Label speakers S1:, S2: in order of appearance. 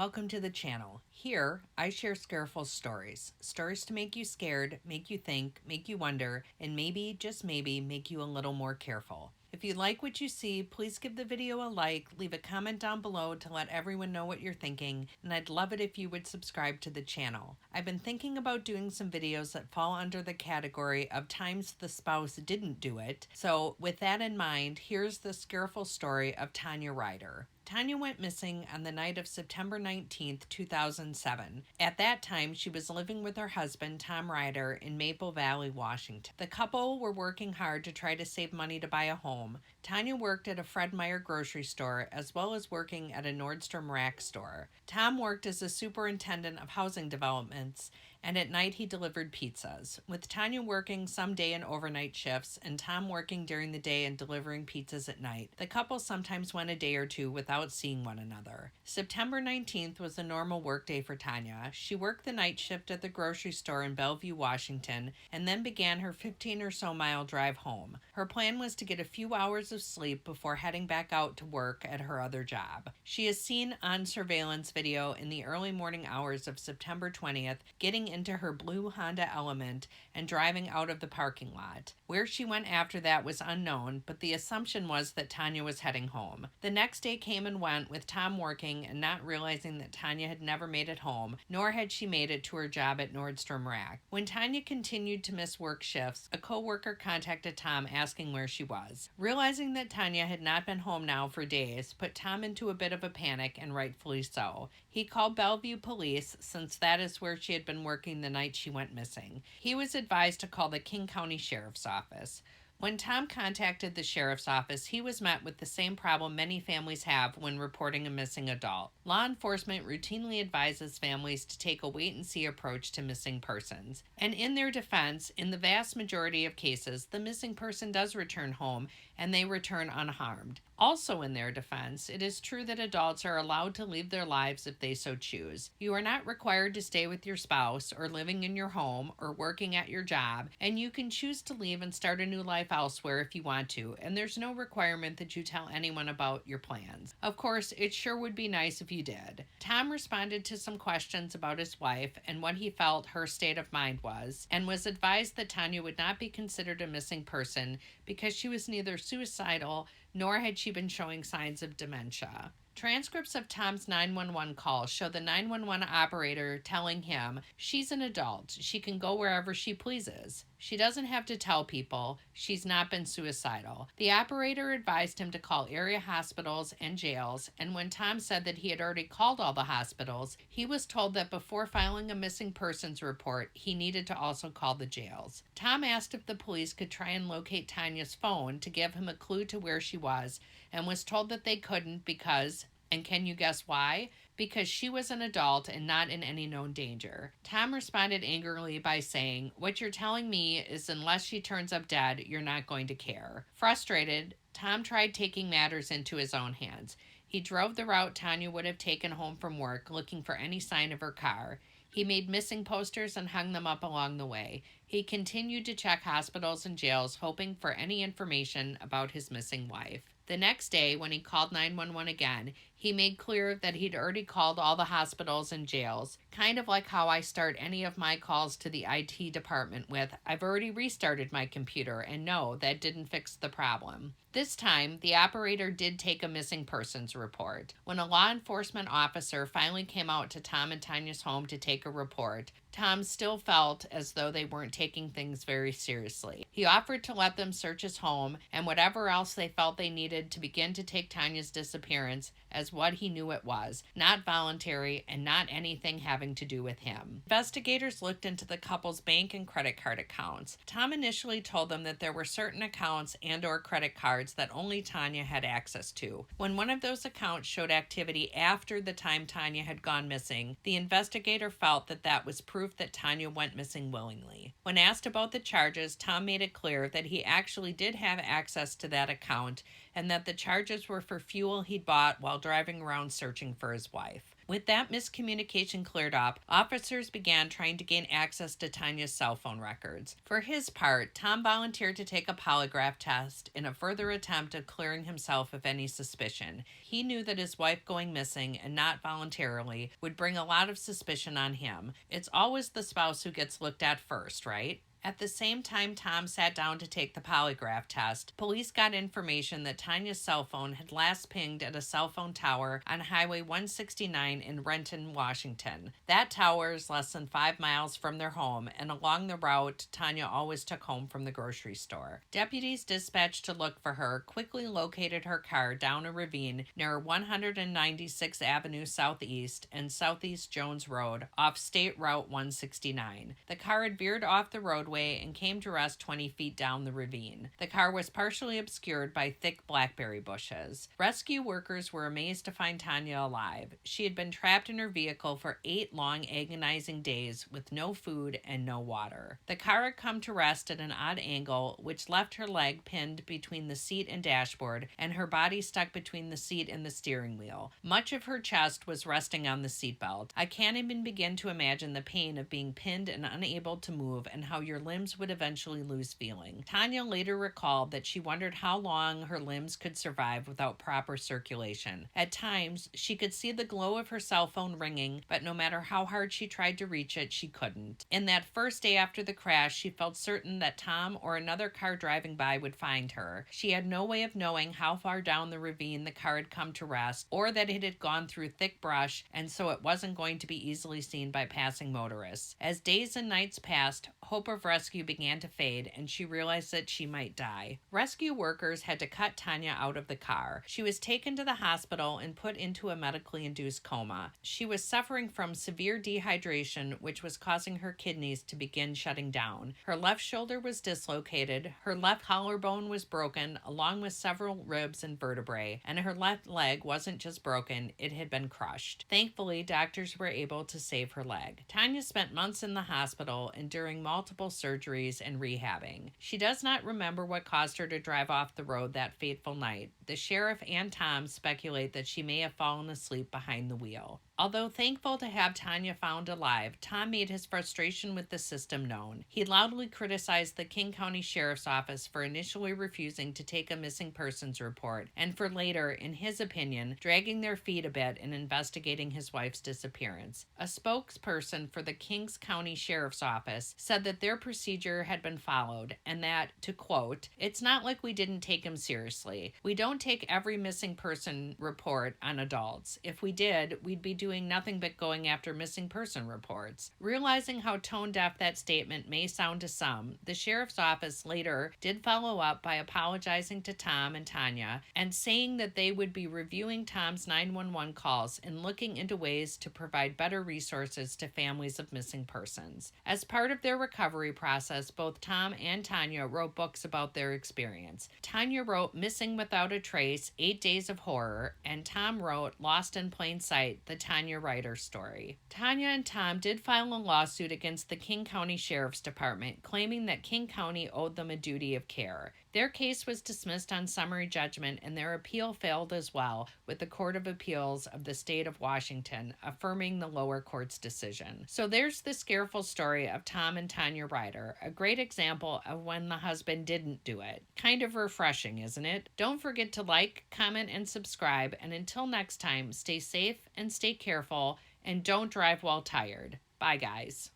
S1: welcome to the channel. Here, I share Scareful stories. Stories to make you scared, make you think, make you wonder, and maybe, just maybe, make you a little more careful. If you like what you see, please give the video a like, leave a comment down below to let everyone know what you're thinking, and I'd love it if you would subscribe to the channel. I've been thinking about doing some videos that fall under the category of times the spouse didn't do it, so with that in mind, here's the Scareful story of Tanya Rider. Tanya went missing on the night of September 19th, 2007. At that time, she was living with her husband, Tom Rider, in Maple Valley, Washington. The couple were working hard to try to save money to buy a home. Tanya worked at a Fred Meyer grocery store as well as working at a Nordstrom Rack store. Tom worked as a superintendent of housing developments, and at night he delivered pizzas, with Tanya working some day and overnight shifts and Tom working during the day and delivering pizzas at night. The couple sometimes went a day or two without seeing one another. September 19th was a normal workday for Tanya. She worked the night shift at the grocery store in Bellevue, Washington, and then began her 15 or so mile drive home. Her plan was to get a few hours of sleep before heading back out to work at her other job. She is seen on surveillance video in the early morning hours of September 20th, getting into her blue Honda Element and driving out of the parking lot. Where she went after that was unknown, but the assumption was that Tanya was heading home. The next day came and went with Tom working and not realizing that Tanya had never made it home, nor had she made it to her job at Nordstrom Rack. When Tanya continued to miss work shifts, a co-worker contacted Tom asking where she was. Realizing that Tanya had not been home now for days put Tom into a bit of a panic, and rightfully so. He called Bellevue police, since that is where she had been working the night she went missing. He was advised to call the King County Sheriff's Office. When Tom contacted the sheriff's office, he was met with the same problem many families have when reporting a missing adult. Law enforcement routinely advises families to take a wait-and-see approach to missing persons. And in their defense, in the vast majority of cases, the missing person does return home, and they return unharmed. Also in their defense, it is true that adults are allowed to leave their lives if they so choose. You are not required to stay with your spouse or living in your home or working at your job, and you can choose to leave and start a new life elsewhere if you want to, and there's no requirement that you tell anyone about your plans. Of course, it sure would be nice if you did. Tom responded to some questions about his wife and what he felt her state of mind was, and was advised that Tanya would not be considered a missing person because she was neither suicidal nor had she been showing signs of dementia. Transcripts of Tom's 911 calls show the 911 operator telling him, "She's an adult. She can go wherever she pleases. She doesn't have to tell people. She's not been suicidal." The operator advised him to call area hospitals and jails, and when Tom said that he had already called all the hospitals, he was told that before filing a missing persons report, he needed to also call the jails. Tom asked if the police could try and locate Tanya's phone to give him a clue to where she was, and was told that they couldn't because, and can you guess why? Because she was an adult and not in any known danger. Tom responded angrily by saying, "What you're telling me is unless she turns up dead, you're not going to care." Frustrated, Tom tried taking matters into his own hands. He drove the route Tanya would have taken home from work, looking for any sign of her car. He made missing posters and hung them up along the way. He continued to check hospitals and jails, hoping for any information about his missing wife. The next day, when he called 911 again, he made clear that he'd already called all the hospitals and jails, kind of like how I start any of my calls to the IT department with, "I've already restarted my computer, and no, that didn't fix the problem." This time, the operator did take a missing persons report. When a law enforcement officer finally came out to Tom and Tanya's home to take a report, Tom still felt as though they weren't taking things very seriously. He offered to let them search his home and whatever else they felt they needed to begin to take Tanya's disappearance as what he knew it was, not voluntary and not anything having to do with him. Investigators looked into the couple's bank and credit card accounts. Tom initially told them that there were certain accounts and/or credit cards that only Tanya had access to. When one of those accounts showed activity after the time Tanya had gone missing, the investigator felt that that was proof that Tanya went missing willingly. When asked about the charges, Tom made it clear that he actually did have access to that account and that the charges were for fuel he'd bought while driving around searching for his wife. With that miscommunication cleared up, officers began trying to gain access to Tanya's cell phone records. For his part, Tom volunteered to take a polygraph test in a further attempt at clearing himself of any suspicion. He knew that his wife going missing, and not voluntarily, would bring a lot of suspicion on him. It's always the spouse who gets looked at first, right? At the same time Tom sat down to take the polygraph test, police got information that Tanya's cell phone had last pinged at a cell phone tower on Highway 169 in Renton, Washington. That tower is less than 5 miles from their home, and along the route Tanya always took home from the grocery store. Deputies dispatched to look for her quickly located her car down a ravine near 196th Avenue Southeast and Southeast Jones Road off State Route 169. The car had veered off the roadway and came to rest 20 feet down the ravine. The car was partially obscured by thick blackberry bushes. Rescue workers were amazed to find Tanya alive. She had been trapped in her vehicle for 8 long, agonizing days with no food and no water. The car had come to rest at an odd angle, which left her leg pinned between the seat and dashboard, and her body stuck between the seat and the steering wheel. Much of her chest was resting on the seatbelt. I can't even begin to imagine the pain of being pinned and unable to move, and how your limbs would eventually lose feeling. Tanya later recalled that she wondered how long her limbs could survive without proper circulation. At times, she could see the glow of her cell phone ringing, but no matter how hard she tried to reach it, she couldn't. In that first day after the crash, she felt certain that Tom or another car driving by would find her. She had no way of knowing how far down the ravine the car had come to rest, or that it had gone through thick brush, and so it wasn't going to be easily seen by passing motorists. As days and nights passed, hope of rescue began to fade, and she realized that she might die. Rescue workers had to cut Tanya out of the car. She was taken to the hospital and put into a medically induced coma. She was suffering from severe dehydration, which was causing her kidneys to begin shutting down. Her left shoulder was dislocated, her left collarbone was broken, along with several ribs and vertebrae, and her left leg wasn't just broken, it had been crushed. Thankfully, doctors were able to save her leg. Tanya spent months in the hospital, enduring multiple surgeries and rehabbing. She does not remember what caused her to drive off the road that fateful night. The sheriff and Tom speculate that she may have fallen asleep behind the wheel. Although thankful to have Tanya found alive, Tom made his frustration with the system known. He loudly criticized the King County Sheriff's Office for initially refusing to take a missing persons report, and for later, in his opinion, dragging their feet a bit in investigating his wife's disappearance. A spokesperson for the Kings County Sheriff's Office said that their procedure had been followed, and that, to quote, "It's not like we didn't take him seriously. We don't take every missing person report on adults. If we did, we'd be doing nothing but going after missing person reports." Realizing how tone-deaf that statement may sound to some, the sheriff's office later did follow up by apologizing to Tom and Tanya and saying that they would be reviewing Tom's 911 calls and looking into ways to provide better resources to families of missing persons. As part of their recovery process, both Tom and Tanya wrote books about their experience. Tanya wrote Missing Without a Trace, 8 Days of Horror, and Tom wrote Lost in Plain Sight, the Tanya Rider story. Tanya and Tom did file a lawsuit against the King County Sheriff's Department, claiming that King County owed them a duty of care. Their case was dismissed on summary judgment, and their appeal failed as well, with the Court of Appeals of the state of Washington affirming the lower court's decision. So there's the Scareful story of Tom and Tanya Rider, a great example of when the husband didn't do it. Kind of refreshing, isn't it? Don't forget to like, comment, and subscribe, and until next time, stay safe and stay careful, and don't drive while tired. Bye, guys.